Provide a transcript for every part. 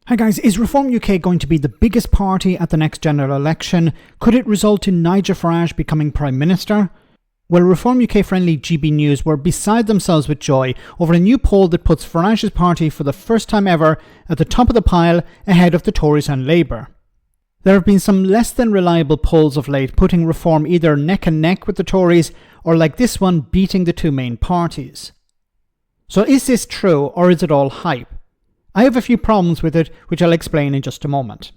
Hi guys, is Reform UK going to be the biggest party at the next general election? Could it result in Nigel Farage becoming Prime Minister? Well, Reform UK friendly GB News were beside themselves with joy over a new poll that puts Farage's party for the first time ever at the top of the pile ahead of the Tories and Labour. There have been some less than reliable polls of late putting Reform either neck and neck with the Tories or, like this one, beating the two main parties. So is this true or is it all hype? I have a few problems with it, which I'll explain in just a moment.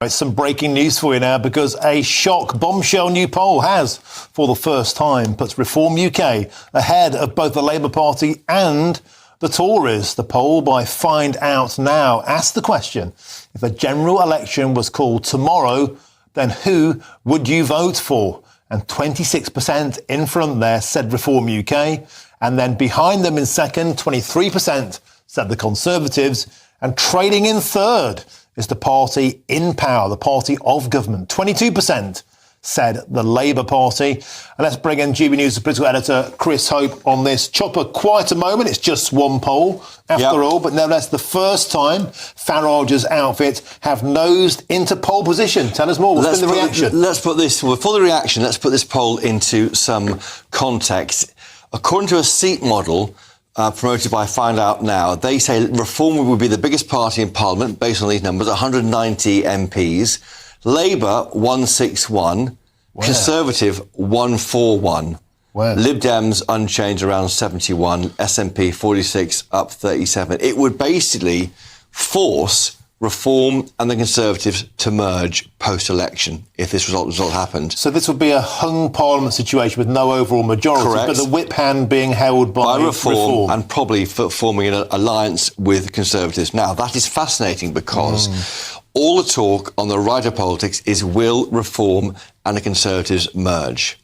Some breaking news for you now, because a shock bombshell new poll has, for the first time, puts Reform UK ahead of both the Labour Party and the Tories. The poll by Find Out Now asks the question, if a general election was called tomorrow, then who would you vote for? And 26% in front there said Reform UK. And then behind them in second, 23% said the Conservatives. And trading in third is the party in power, the party of government. 22% said the Labour Party. And let's bring in GB News' political editor, Chris Hope, on this. Chopper, quite a moment. It's just one poll after all, but nevertheless, the first time Farage's outfit have nosed into pole position. Tell us more. What's been the reaction? For the reaction, let's put this poll into some context. According to a seat model promoted by Find Out Now, they say Reform would be the biggest party in Parliament, based on these numbers, 190 MPs. Labour, 161. Wow. Conservative, 141. Wow. Lib Dems, unchanged, around 71. SNP, 46, up 37. It would basically force Reform and the Conservatives to merge post-election if this result happened. So this would be a hung Parliament situation with no overall majority, correct, but the whip hand being held by Reform. And probably forming an alliance with Conservatives. Now, that is fascinating because all the talk on the right of politics is, will Reform and the Conservatives merge?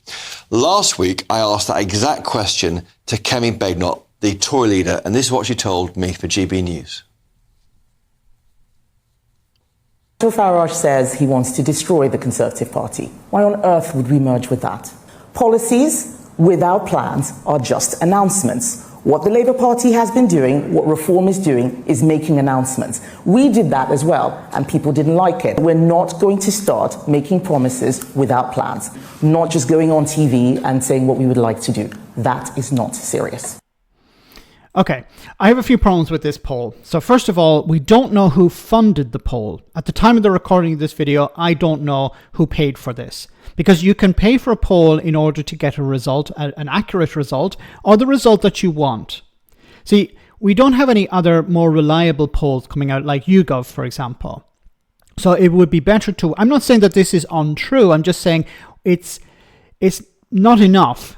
Last week, I asked that exact question to Kemi Badenoch, the Tory leader, and this is what she told me for GB News. Nigel Farage says he wants to destroy the Conservative Party. Why on earth would we merge with that? Policies without plans are just announcements. What the Labour Party has been doing, what Reform is doing, is making announcements. We did that as well, and people didn't like it. We're not going to start making promises without plans, not just going on TV and saying what we would like to do. That is not serious. Okay, I have a few problems with this poll. So first of all, we don't know who funded the poll. At the time of the recording of this video, I don't know who paid for this. Because you can pay for a poll in order to get a result, an accurate result, or the result that you want. See, we don't have any other more reliable polls coming out like YouGov, for example. So it would be better to, I'm not saying that this is untrue, I'm just saying it's not enough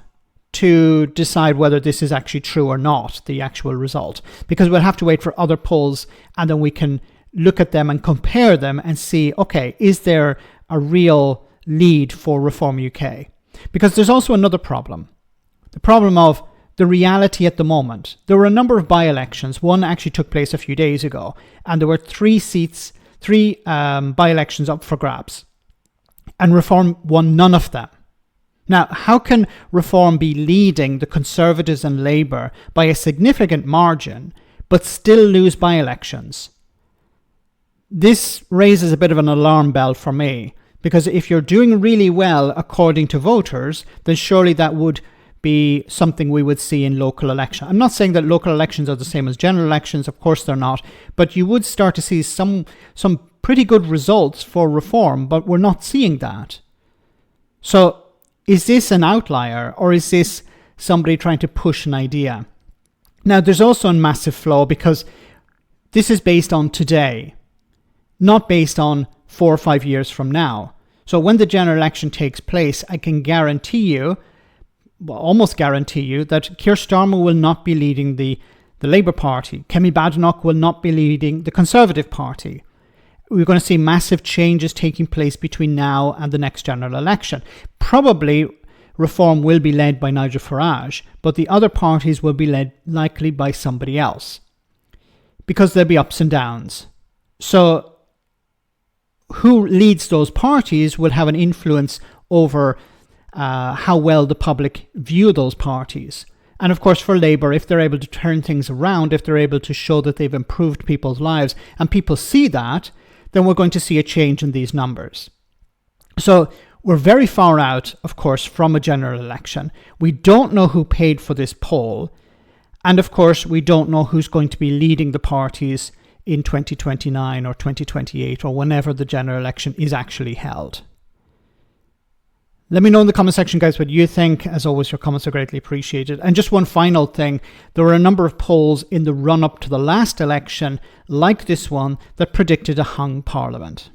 to decide whether this is actually true or not, the actual result, because we'll have to wait for other polls and then we can look at them and compare them and see, okay, is there a real lead for Reform UK? Because there's also another problem, the problem of the reality at the moment. There were a number of by-elections. One actually took place a few days ago, and there were three by-elections up for grabs, and Reform won none of them. Now, how can Reform be leading the Conservatives and Labour by a significant margin, but still lose by-elections? This raises a bit of an alarm bell for me, because if you're doing really well according to voters, then surely that would be something we would see in local election. I'm not saying that local elections are the same as general elections, of course they're not, but you would start to see some pretty good results for Reform, but we're not seeing that. So, is this an outlier, or is this somebody trying to push an idea? Now, there's also a massive flaw, because this is based on today, not based on 4 or 5 years from now. So when the general election takes place, I can guarantee you, well, almost guarantee you, that Keir Starmer will not be leading the Labour Party. Kemi Badenoch will not be leading the Conservative Party. We're going to see massive changes taking place between now and the next general election. Probably Reform will be led by Nigel Farage, but the other parties will be led likely by somebody else, because there'll be ups and downs. So who leads those parties will have an influence over how well the public view those parties. And of course, for Labour, if they're able to turn things around, if they're able to show that they've improved people's lives, and people see that, then we're going to see a change in these numbers. So we're very far out, of course, from a general election. We don't know who paid for this poll. And of course, we don't know who's going to be leading the parties in 2029 or 2028 or whenever the general election is actually held. Let me know in the comment section, guys, what you think. As always, your comments are greatly appreciated. And just one final thing. There were a number of polls in the run-up to the last election, like this one, that predicted a hung parliament.